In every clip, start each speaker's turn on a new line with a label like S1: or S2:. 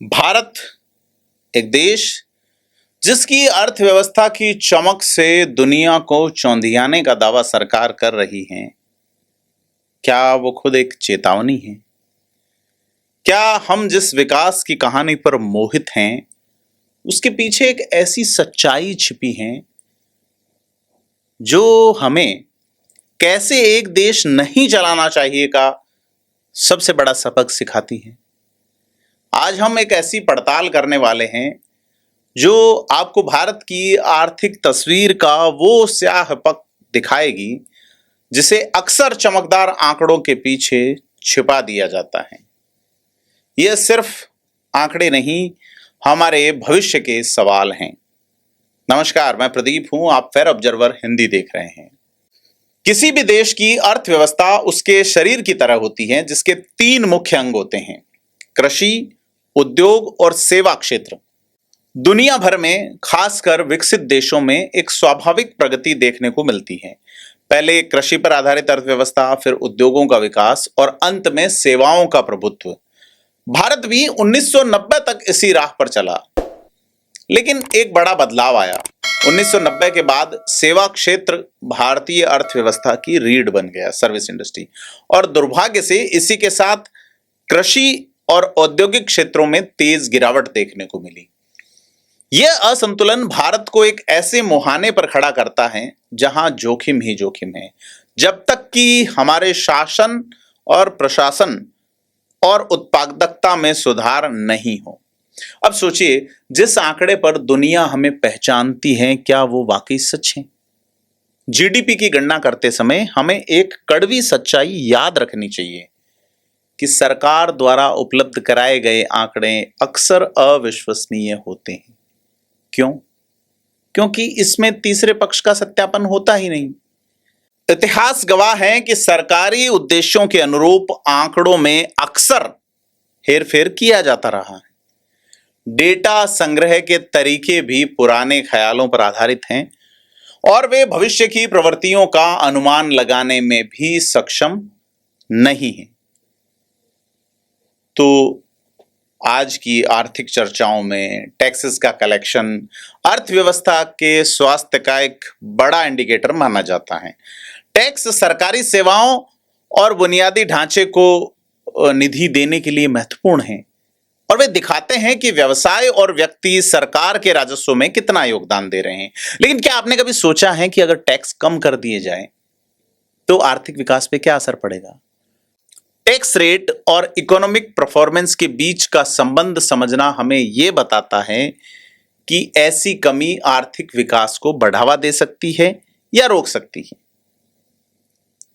S1: भारत एक देश जिसकी अर्थव्यवस्था की चमक से दुनिया को चौंधियाने का दावा सरकार कर रही है, क्या वो खुद एक चेतावनी है? क्या हम जिस विकास की कहानी पर मोहित हैं, उसके पीछे एक ऐसी सच्चाई छिपी है जो हमें कैसे एक देश नहीं चलाना चाहिए का सबसे बड़ा सबक सिखाती है? आज हम एक ऐसी पड़ताल करने वाले हैं जो आपको भारत की आर्थिक तस्वीर का वो स्याह पक दिखाएगी जिसे अक्सर चमकदार आंकड़ों के पीछे छिपा दिया जाता है। यह सिर्फ आंकड़े नहीं, हमारे भविष्य के सवाल हैं। नमस्कार, मैं प्रदीप हूं, आप फेयर ऑब्जर्वर हिंदी देख रहे हैं। किसी भी देश की अर्थव्यवस्था उसके शरीर की तरह होती है जिसके 3 मुख्य अंग होते हैं: कृषि, उद्योग और सेवा क्षेत्र। दुनिया भर में, खासकर विकसित देशों में, एक स्वाभाविक प्रगति देखने को मिलती है। पहले कृषि पर आधारित अर्थव्यवस्था, फिर उद्योगों का विकास और अंत में सेवाओं का प्रभुत्व। भारत भी 1990 तक इसी राह पर चला, लेकिन एक बड़ा बदलाव आया। 1990 के बाद सेवा क्षेत्र भारतीय अर्थव्यवस्था की रीढ़ बन गया, सर्विस इंडस्ट्री, और दुर्भाग्य से इसी के साथ कृषि और औद्योगिक क्षेत्रों में तेज गिरावट देखने को मिली। यह असंतुलन भारत को एक ऐसे मुहाने पर खड़ा करता है जहां जोखिम ही जोखिम है, जब तक कि हमारे शासन और प्रशासन और उत्पादकता में सुधार नहीं हो। अब सोचिए, जिस आंकड़े पर दुनिया हमें पहचानती है, क्या वो वाकई सच है? जीडीपी की गणना करते समय हमें एक कड़वी सच्चाई याद रखनी चाहिए कि सरकार द्वारा उपलब्ध कराए गए आंकड़े अक्सर अविश्वसनीय होते हैं। क्यों? क्योंकि इसमें तीसरे पक्ष का सत्यापन होता ही नहीं। इतिहास गवाह है कि सरकारी उद्देश्यों के अनुरूप आंकड़ों में अक्सर हेरफेर किया जाता रहा है। डेटा संग्रह के तरीके भी पुराने ख्यालों पर आधारित हैं और वे भविष्य की प्रवृत्तियों का अनुमान लगाने में भी सक्षम नहीं हैं। तो आज की आर्थिक चर्चाओं में टैक्सेस का कलेक्शन अर्थव्यवस्था के स्वास्थ्य का एक बड़ा इंडिकेटर माना जाता है। टैक्स सरकारी सेवाओं और बुनियादी ढांचे को निधि देने के लिए महत्वपूर्ण हैं और वे दिखाते हैं कि व्यवसाय और व्यक्ति सरकार के राजस्व में कितना योगदान दे रहे हैं। लेकिन क्या आपने कभी सोचा है कि अगर टैक्स कम कर दिए जाए तो आर्थिक विकास पे क्या असर पड़ेगा? टैक्स रेट और इकोनॉमिक परफॉर्मेंस के बीच का संबंध समझना हमें यह बताता है कि ऐसी कमी आर्थिक विकास को बढ़ावा दे सकती है या रोक सकती है।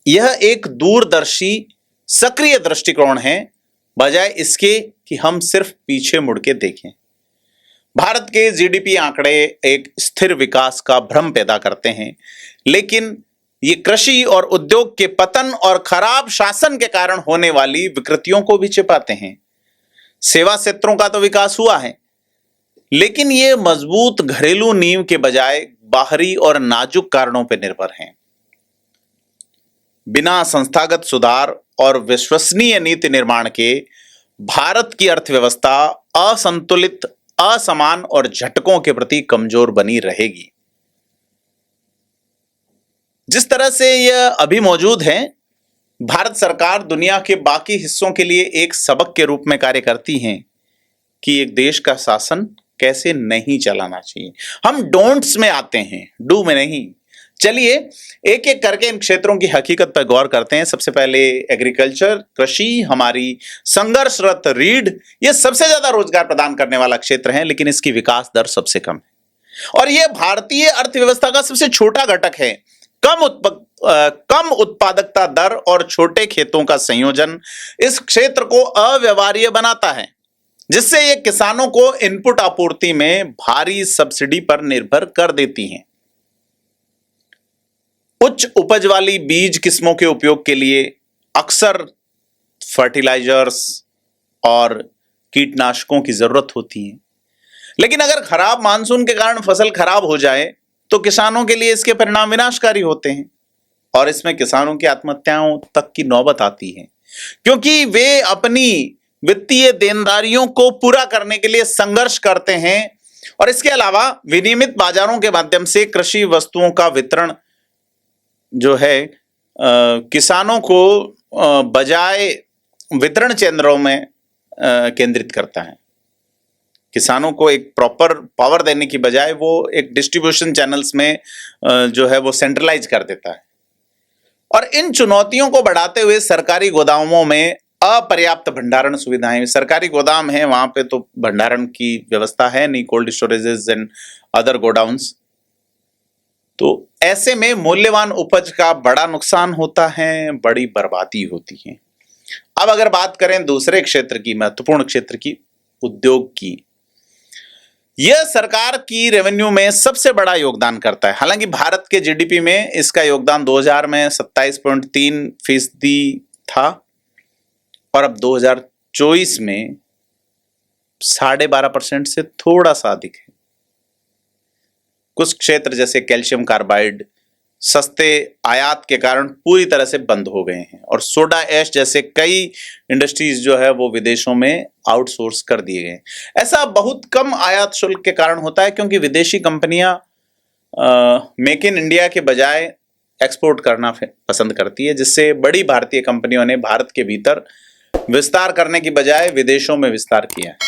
S1: यह एक दूरदर्शी, सक्रिय दृष्टिकोण है, बजाय इसके कि हम सिर्फ पीछे मुड़ के देखें। भारत के जीडीपी आंकड़े एक स्थिर विकास का भ्रम पैदा करते हैं, लेकिन ये कृषि और उद्योग के पतन और खराब शासन के कारण होने वाली विकृतियों को भी छिपाते हैं। सेवा क्षेत्रों का तो विकास हुआ है, लेकिन ये मजबूत घरेलू नींव के बजाय बाहरी और नाजुक कारणों पर निर्भर हैं। बिना संस्थागत सुधार और विश्वसनीय नीति निर्माण के भारत की अर्थव्यवस्था असंतुलित, असमान और झटकों के प्रति कमजोर बनी रहेगी। जिस तरह से यह अभी मौजूद है, भारत सरकार दुनिया के बाकी हिस्सों के लिए एक सबक के रूप में कार्य करती है कि एक देश का शासन कैसे नहीं चलाना चाहिए। हम डोंट्स में आते हैं, डू में नहीं। चलिए एक एक करके इन क्षेत्रों की हकीकत पर गौर करते हैं। सबसे पहले एग्रीकल्चर, कृषि हमारी संघर्षरत रीढ़, यह सबसे ज्यादा रोजगार प्रदान करने वाला क्षेत्र है, लेकिन इसकी विकास दर सबसे कम है और यह भारतीय अर्थव्यवस्था का सबसे छोटा घटक है। कम उत्पादकता दर और छोटे खेतों का संयोजन इस क्षेत्र को अव्यवहार्य बनाता है, जिससे ये किसानों को इनपुट आपूर्ति में भारी सब्सिडी पर निर्भर कर देती हैं। उच्च उपज वाली बीज किस्मों के उपयोग के लिए अक्सर फर्टिलाइजर्स और कीटनाशकों की जरूरत होती है, लेकिन अगर खराब मानसून के कारण फसल खराब हो जाए तो किसानों के लिए इसके परिणाम विनाशकारी होते हैं और इसमें किसानों की आत्महत्याओं तक की नौबत आती है, क्योंकि वे अपनी वित्तीय देनदारियों को पूरा करने के लिए संघर्ष करते हैं और इसके अलावा विनियमित बाजारों के माध्यम से कृषि वस्तुओं का वितरण जो है किसानों को बजाय वितरण केंद्रों में केंद्रित करता है। किसानों को एक प्रॉपर पावर देने की बजाय वो एक डिस्ट्रीब्यूशन चैनल्स में जो है वो सेंट्रलाइज कर देता है। और इन चुनौतियों को बढ़ाते हुए सरकारी गोदामों में अपर्याप्त भंडारण सुविधाएं, सरकारी गोदाम है वहां पे तो भंडारण की व्यवस्था है नहीं, cold storages and other godowns, तो ऐसे में मूल्यवान उपज का बड़ा नुकसान होता है, बड़ी बर्बादी होती है। अब अगर बात करें दूसरे क्षेत्र की, महत्वपूर्ण क्षेत्र की, उद्योग की, यह सरकार की रेवेन्यू में सबसे बड़ा योगदान करता है। हालांकि भारत के जीडीपी में इसका योगदान 2000 में 27.3% था और अब 2024 में 12.5% से थोड़ा सा अधिक है। कुछ क्षेत्र जैसे कैल्शियम कार्बाइड सस्ते आयात के कारण पूरी तरह से बंद हो गए हैं और सोडा ऐश जैसे कई इंडस्ट्रीज जो है वो विदेशों में आउटसोर्स कर दिए गए। ऐसा बहुत कम आयात शुल्क के कारण होता है क्योंकि विदेशी कंपनियां मेक इन इंडिया के बजाय एक्सपोर्ट करना पसंद करती है, जिससे बड़ी भारतीय कंपनियों ने भारत के भीतर विस्तार करने की बजाय विदेशों में विस्तार किया है।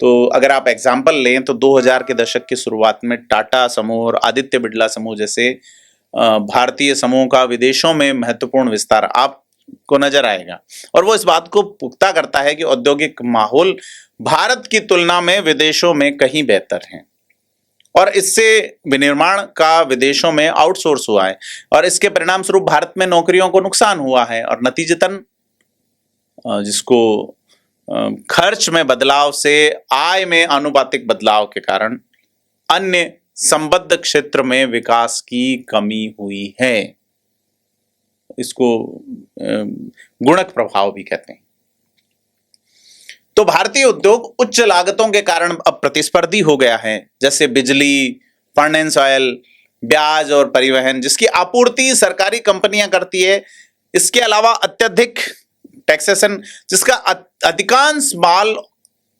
S1: तो अगर आप एग्जाम्पल लें तो 2000 के दशक की शुरुआत में टाटा समूह और आदित्य बिड़ला समूह जैसे भारतीय समूह का विदेशों में महत्वपूर्ण विस्तार आपको नजर आएगा और वो इस बात को पुख्ता करता है कि औद्योगिक माहौल भारत की तुलना में विदेशों में कहीं बेहतर है और इससे विनिर्माण का विदेशों में आउटसोर्स हुआ है और इसके परिणाम स्वरूप भारत में नौकरियों को नुकसान हुआ है और नतीजतन जिसको खर्च में बदलाव से आय में आनुपातिक बदलाव के कारण अन्य संबद्ध क्षेत्र में विकास की कमी हुई है। इसको गुणक प्रभाव भी कहते हैं। तो भारतीय उद्योग उच्च लागतों के कारण अब प्रतिस्पर्धी हो गया है, जैसे बिजली, फर्नेस ऑयल, ब्याज और परिवहन, जिसकी आपूर्ति सरकारी कंपनियां करती है। इसके अलावा अत्यधिक टैक्सेशन, जिसका अधिकांश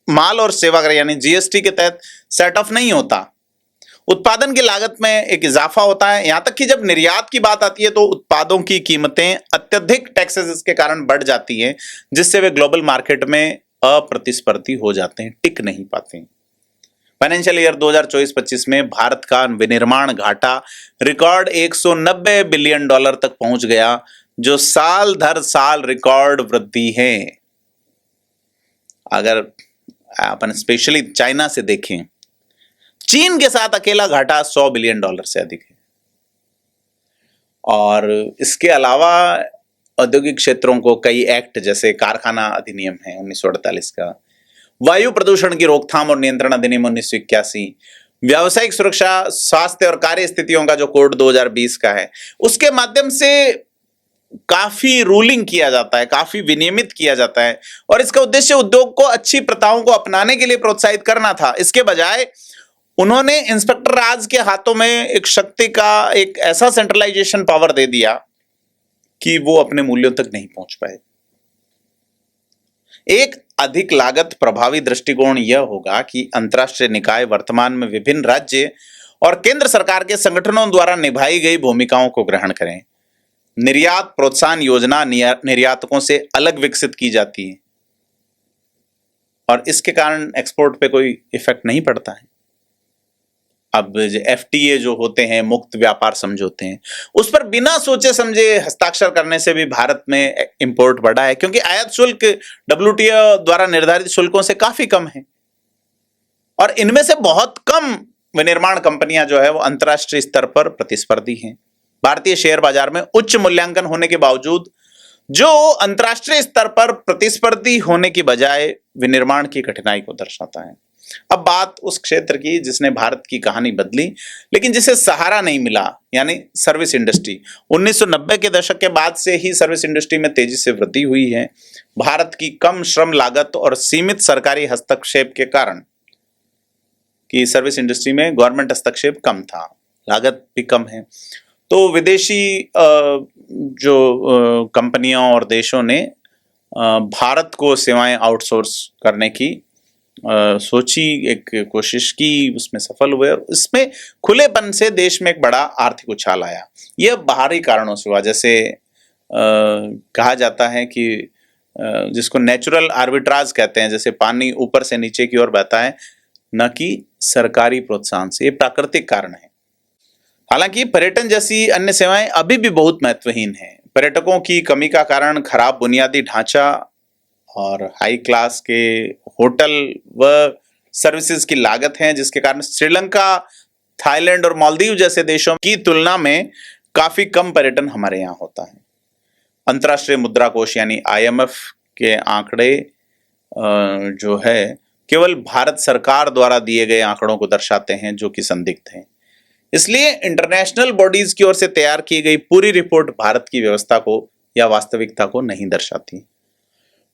S1: माल और सेवा कर यानी जीएसटी के तहत सेट ऑफ नहीं होता। उत्पादन की लागत में एक इजाफा होता है, यहां तक कि जब निर्यात की बात आती है तो उत्पादों की कीमतें अत्यधिक टैक्सेस के कारण बढ़ जाती हैं, जिससे वे ग्लोबल मार्केट में अप्रतिस्पर्धी हो जाते हैं, टिक नहीं पाते। फाइनेंशियल ईयर 2024-25 में भारत का विनिर्माण घाटा रिकॉर्ड $190 बिलियन तक पहुंच गया, जो साल दर साल रिकॉर्ड वृद्धि है। अगर अपन स्पेशली चाइना से देखें, चीन के साथ अकेला घाटा $100 बिलियन से अधिक है। और इसके अलावा औद्योगिक क्षेत्रों को कई एक्ट जैसे कारखाना अधिनियम है 1948 का, वायु प्रदूषण की रोकथाम और नियंत्रण अधिनियम 1981, व्यावसायिक सुरक्षा, स्वास्थ्य और कार्य स्थितियों का जो कोड 2020 का है, उसके माध्यम से काफी रूलिंग किया जाता है, काफी विनियमित किया जाता है और इसका उद्देश्य उद्योग को अच्छी प्रथाओं को अपनाने के लिए प्रोत्साहित करना था। इसके बजाय उन्होंने इंस्पेक्टर राज के हाथों में एक शक्ति का एक ऐसा सेंट्रलाइजेशन पावर दे दिया कि वो अपने मूल्यों तक नहीं पहुंच पाए। एक अधिक लागत प्रभावी दृष्टिकोण यह होगा कि अंतर्राष्ट्रीय निकाय वर्तमान में विभिन्न राज्य और केंद्र सरकार के संगठनों द्वारा निभाई गई भूमिकाओं को ग्रहण करें। निर्यात प्रोत्साहन योजना निर्यातकों से अलग विकसित की जाती है और इसके कारण एक्सपोर्ट पे कोई इफेक्ट नहीं पड़ता है। अब एफटीए जो होते हैं, मुक्त व्यापार समझौते हैं, उस पर बिना सोचे समझे हस्ताक्षर करने से भी भारत में इंपोर्ट बढ़ा है, क्योंकि आयात शुल्क डब्ल्यूटीओ द्वारा निर्धारित शुल्कों से काफी कम है और इनमें से बहुत कम विनिर्माण कंपनियां जो है वो अंतर्राष्ट्रीय स्तर पर प्रतिस्पर्धी हैं। भारतीय शेयर बाजार में उच्च मूल्यांकन होने के बावजूद जो अंतर्राष्ट्रीय स्तर पर प्रतिस्पर्धी होने की बजाय विनिर्माण की कठिनाई को दर्शाता है। अब बात उस क्षेत्र की जिसने भारत की कहानी बदली लेकिन जिसे सहारा नहीं मिला, यानी सर्विस इंडस्ट्री। 1990 के दशक के बाद से ही सर्विस इंडस्ट्री में तेजी से वृद्धि हुई है। भारत की कम श्रम लागत और सीमित सरकारी हस्तक्षेप के कारण, कि सर्विस इंडस्ट्री में गवर्नमेंट हस्तक्षेप कम था, लागत भी कम है, तो विदेशी जो कंपनियों और देशों ने भारत को सेवाएं आउटसोर्स करने की सोची, एक कोशिश की, उसमें सफल हुए और इसमें खुलेपन से देश में एक बड़ा आर्थिक उछाल आया। यह बाहरी कारणों से हुआ, जैसे कहा जाता है कि जिसको नेचुरल आर्बिट्राज कहते हैं, जैसे पानी ऊपर से नीचे की ओर बहता है, न कि सरकारी प्रोत्साहन से। ये प्राकृतिक कारण है। हालांकि पर्यटन जैसी अन्य सेवाएं अभी भी बहुत महत्वहीन हैं। पर्यटकों की कमी का कारण खराब बुनियादी ढांचा और हाई क्लास के होटल व सर्विसेज की लागत है, जिसके कारण श्रीलंका, थाईलैंड और मालदीव जैसे देशों की तुलना में काफी कम पर्यटन हमारे यहाँ होता है। अंतर्राष्ट्रीय मुद्रा कोष यानी IMF के आंकड़े जो है केवल भारत सरकार द्वारा दिए गए आंकड़ों को दर्शाते हैं, जो कि संदिग्ध हैं। इसलिए इंटरनेशनल बॉडीज की ओर से तैयार की गई पूरी रिपोर्ट भारत की व्यवस्था को या वास्तविकता को नहीं दर्शाती।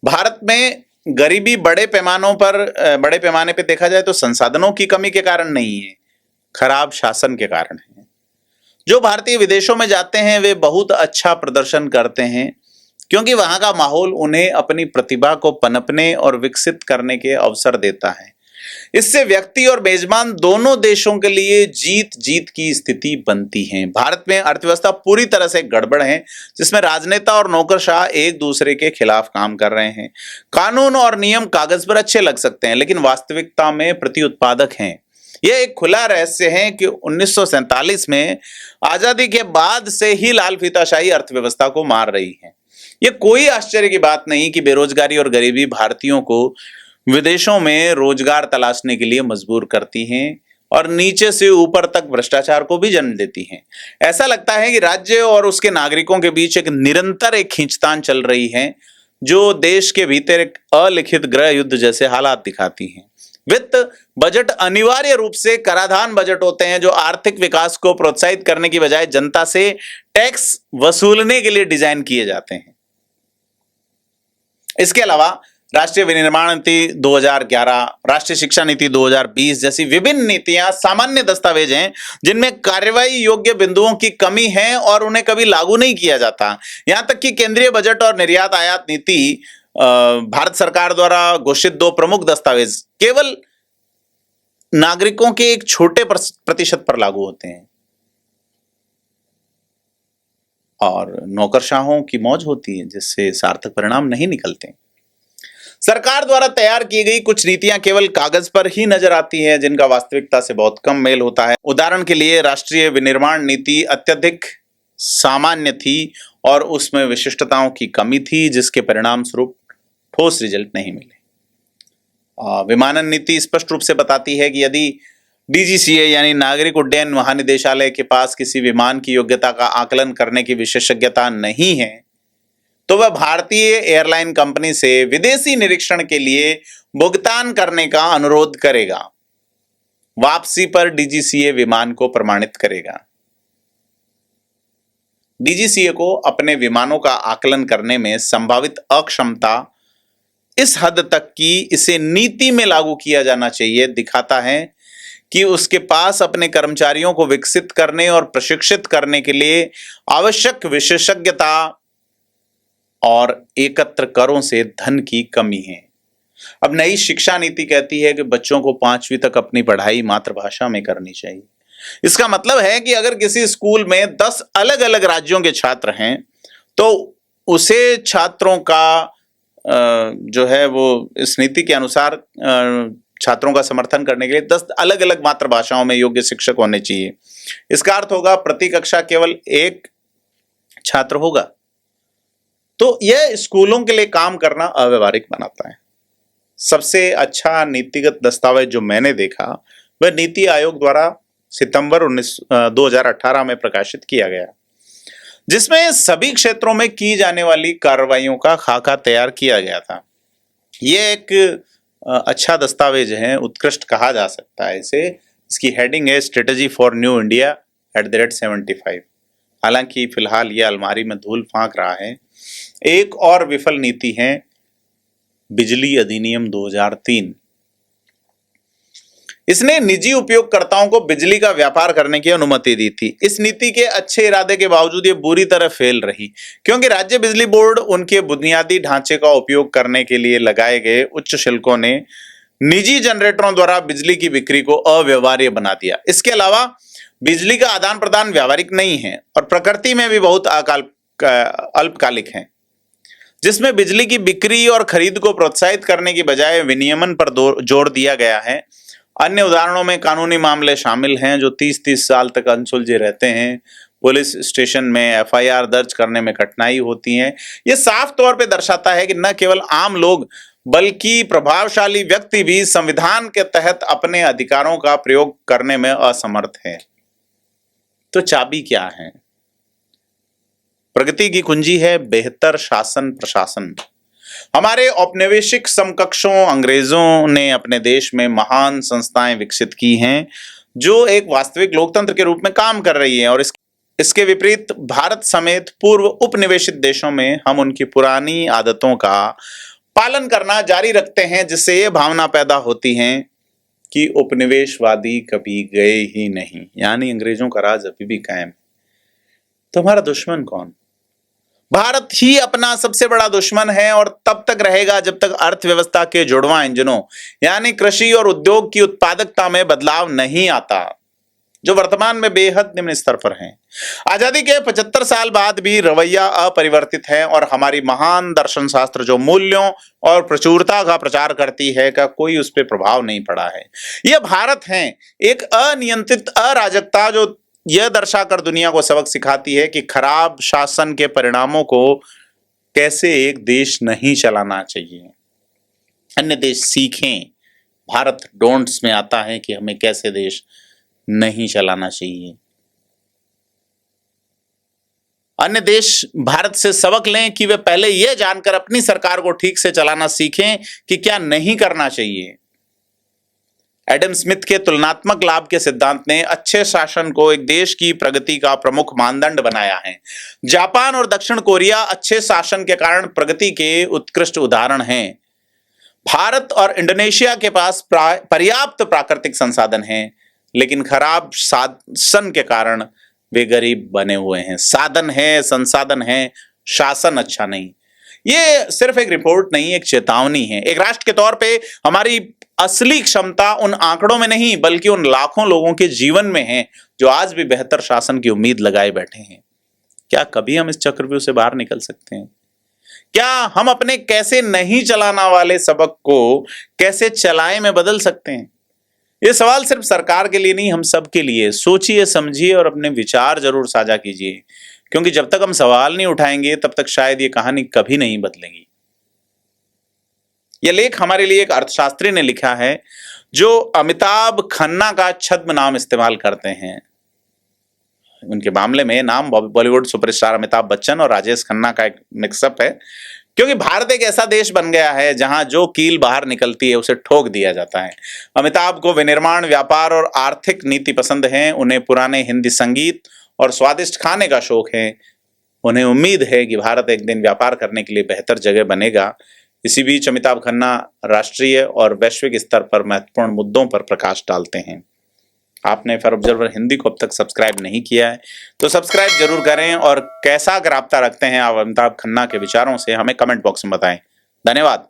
S1: भारत में गरीबी बड़े पैमाने पे देखा जाए तो संसाधनों की कमी के कारण नहीं है, खराब शासन के कारण है। जो भारतीय विदेशों में जाते हैं वे बहुत अच्छा प्रदर्शन करते हैं, क्योंकि वहां का माहौल उन्हें अपनी प्रतिभा को पनपने और विकसित करने के अवसर देता है। इससे व्यक्ति और मेजबान दोनों देशों के लिए जीत जीत की स्थिति बनती है। भारत में अर्थव्यवस्था पूरी तरह से गड़बड़ है, जिसमें राजनेता और नौकरशाह एक दूसरे के खिलाफ काम कर रहे हैं। कानून और नियम कागज पर अच्छे लग सकते हैं, लेकिन वास्तविकता में प्रति उत्पादक हैं। यह एक खुला रहस्य है कि 1947 में आजादी के बाद से ही लाल फीताशाही अर्थव्यवस्था को मार रही है। यह कोई आश्चर्य की बात नहीं कि बेरोजगारी और गरीबी भारतीयों को विदेशों में रोजगार तलाशने के लिए मजबूर करती हैं और नीचे से ऊपर तक भ्रष्टाचार को भी जन्म देती हैं। ऐसा लगता है कि राज्य और उसके नागरिकों के बीच एक खींचतान चल रही है, जो देश के भीतर एक अलिखित गृह युद्ध जैसे हालात दिखाती हैं। वित्त बजट अनिवार्य रूप से कराधान बजट होते हैं, जो आर्थिक विकास को प्रोत्साहित करने की बजाय जनता से टैक्स वसूलने के लिए डिजाइन किए जाते हैं। इसके अलावा राष्ट्रीय विनिर्माण नीति 2011, राष्ट्रीय शिक्षा नीति 2020 जैसी विभिन्न नीतियां सामान्य दस्तावेज हैं, जिनमें कार्रवाई योग्य बिंदुओं की कमी है और उन्हें कभी लागू नहीं किया जाता। यहां तक कि केंद्रीय बजट और निर्यात आयात नीति, भारत सरकार द्वारा घोषित 2 प्रमुख दस्तावेज, केवल नागरिकों के एक छोटे प्रतिशत पर लागू होते हैं और नौकरशाहों की मौज होती है, जिससे सार्थक परिणाम नहीं निकलते। सरकार द्वारा तैयार की गई कुछ नीतियां केवल कागज पर ही नजर आती हैं, जिनका वास्तविकता से बहुत कम मेल होता है। उदाहरण के लिए राष्ट्रीय विनिर्माण नीति अत्यधिक सामान्य थी और उसमें विशिष्टताओं की कमी थी, जिसके परिणाम स्वरूप ठोस रिजल्ट नहीं मिले। विमानन नीति स्पष्ट रूप से बताती है कि यदि DGCA यानी नागरिक उड्डयन महानिदेशालय के पास किसी विमान की योग्यता का आकलन करने की विशेषज्ञता नहीं है, तो वह भारतीय एयरलाइन कंपनी से विदेशी निरीक्षण के लिए भुगतान करने का अनुरोध करेगा। वापसी पर DGCA विमान को प्रमाणित करेगा। DGCA को अपने विमानों का आकलन करने में संभावित अक्षमता इस हद तक कि इसे नीति में लागू किया जाना चाहिए दिखाता है कि उसके पास अपने कर्मचारियों को विकसित करने और प्रशिक्षित करने के लिए आवश्यक विशेषज्ञता और एकत्र करों से धन की कमी है। अब नई शिक्षा नीति कहती है कि बच्चों को 5वीं तक अपनी पढ़ाई मातृभाषा में करनी चाहिए। इसका मतलब है कि अगर किसी स्कूल में 10 अलग अलग राज्यों के छात्र हैं, तो उसे छात्रों का जो है वो इस नीति के अनुसार छात्रों का समर्थन करने के लिए 10 अलग अलग मातृभाषाओं में योग्य शिक्षक होने चाहिए। इसका अर्थ होगा प्रति कक्षा केवल 1 छात्र होगा। तो यह स्कूलों के लिए काम करना अव्यवहारिक बनाता है। सबसे अच्छा नीतिगत दस्तावेज जो मैंने देखा वह नीति आयोग द्वारा सितंबर 2018 में प्रकाशित किया गया, जिसमें सभी क्षेत्रों में की जाने वाली कार्रवाइयों का खाका तैयार किया गया था। यह एक अच्छा दस्तावेज है, उत्कृष्ट कहा जा सकता है इसे। इसकी हेडिंग है स्ट्रेटजी फॉर न्यू इंडिया @75। हालांकि फिलहाल यह अलमारी में धूल फांक रहा है। एक और विफल नीति है बिजली अधिनियम 2003। इसने निजी उपयोगकर्ताओं को बिजली का व्यापार करने की अनुमति दी थी। इस नीति के अच्छे इरादे के बावजूद ये बुरी तरह फेल रही, क्योंकि राज्य बिजली बोर्ड उनके बुनियादी ढांचे का उपयोग करने के लिए लगाए गए उच्च शुल्कों ने निजी जनरेटरों द्वारा बिजली की बिक्री को अव्यवहार्य बना दिया। इसके अलावा बिजली का आदान प्रदान व्यावहारिक नहीं है और प्रकृति में भी बहुत अल्पकालिक है, जिसमें बिजली की बिक्री और खरीद को प्रोत्साहित करने की बजाय विनियमन पर जोर दिया गया है। अन्य उदाहरणों में कानूनी मामले शामिल हैं जो 30-30 साल तक अनसुलझे रहते हैं। पुलिस स्टेशन में एफआईआर दर्ज करने में कठिनाई होती है। यह साफ तौर पे दर्शाता है कि न केवल आम लोग बल्कि प्रभावशाली व्यक्ति भी संविधान के तहत अपने अधिकारों का प्रयोग करने में असमर्थ हैं। तो चाबी क्या है? प्रगति की कुंजी है बेहतर शासन प्रशासन। हमारे औपनिवेशिक समकक्षों अंग्रेजों ने अपने देश में महान संस्थाएं विकसित की हैं जो एक वास्तविक लोकतंत्र के रूप में काम कर रही हैं, और इसके विपरीत भारत समेत पूर्व उपनिवेशित देशों में हम उनकी पुरानी आदतों का पालन करना जारी रखते हैं, जिससे ये भावना पैदा होती है कि उपनिवेशवादी कभी गए ही नहीं, यानी अंग्रेजों का राज अभी भी कायम है। तो हमारा दुश्मन कौन? भारत ही अपना सबसे बड़ा दुश्मन है और तब तक रहेगा जब तक अर्थव्यवस्था के जुड़वां इंजनों यानी कृषि और उद्योग की उत्पादकता में बदलाव नहीं आता, जो वर्तमान में बेहद निम्न स्तर पर हैं। आजादी के 75 साल बाद भी रवैया अपरिवर्तित है और हमारी महान दर्शन शास्त्र जो मूल्यों और प्रचुरता का प्रचार करती है का कोई उस पर प्रभाव नहीं पड़ा है। यह भारत है, एक अनियंत्रित अराजकता जो यह दर्शाकर दुनिया को सबक सिखाती है कि खराब शासन के परिणामों को कैसे एक देश नहीं चलाना चाहिए। अन्य देश सीखें। भारत डोंट्स में आता है कि हमें कैसे देश नहीं चलाना चाहिए। अन्य देश भारत से सबक लें कि वे पहले यह जानकर अपनी सरकार को ठीक से चलाना सीखें कि क्या नहीं करना चाहिए। एडम स्मिथ के तुलनात्मक लाभ के सिद्धांत ने अच्छे शासन को एक देश की प्रगति का प्रमुख मानदंड बनाया है। जापान और दक्षिण कोरिया अच्छे शासन के कारण प्रगति के उत्कृष्ट उदाहरण हैं। भारत और इंडोनेशिया के पास पर्याप्त प्राकृतिक संसाधन हैं, लेकिन खराब शासन के कारण वे गरीब बने हुए हैं। साधन है, संसाधन है, शासन अच्छा नहीं। ये सिर्फ एक रिपोर्ट नहीं, एक चेतावनी है। एक राष्ट्र के तौर पे हमारी असली क्षमता उन आंकड़ों में नहीं बल्कि उन लाखों लोगों के जीवन में है जो आज भी बेहतर शासन की उम्मीद लगाए बैठे हैं। क्या कभी हम इस चक्रव्यूह से बाहर निकल सकते हैं? क्या हम अपने कैसे नहीं चलाना वाले सबक को कैसे चलाए में बदल सकते हैं? ये सवाल सिर्फ सरकार के लिए नहीं, हम सब के लिए। सोचिए, समझिए और अपने विचार जरूर साझा कीजिए, क्योंकि जब तक हम सवाल नहीं उठाएंगे तब तक शायद ये कहानी कभी नहीं बदलेगी। यह लेख हमारे लिए एक अर्थशास्त्री ने लिखा है जो अमिताभ खन्ना का छद्म नाम इस्तेमाल करते हैं। उनके मामले में नाम बॉलीवुड सुपरस्टार अमिताभ बच्चन और राजेश खन्ना का एक मिक्सअप है, क्योंकि भारत एक ऐसा देश बन गया है जहां जो कील बाहर निकलती है उसे ठोक दिया जाता है। अमिताभ को विनिर्माण, व्यापार और आर्थिक नीति पसंद है। उन्हें पुराने हिंदी संगीत और स्वादिष्ट खाने का शौक है। उन्हें उम्मीद है कि भारत एक दिन व्यापार करने के लिए बेहतर जगह बनेगा। इसी बीच अमिताभ खन्ना राष्ट्रीय और वैश्विक स्तर पर महत्वपूर्ण मुद्दों पर प्रकाश डालते हैं। आपने फेयर ऑब्जर्वर हिंदी को अब तक सब्सक्राइब नहीं किया है तो सब्सक्राइब जरूर करें, और कैसा राब्ता रखते हैं आप अमिताभ खन्ना के विचारों से हमें कमेंट बॉक्स में बताएं। धन्यवाद।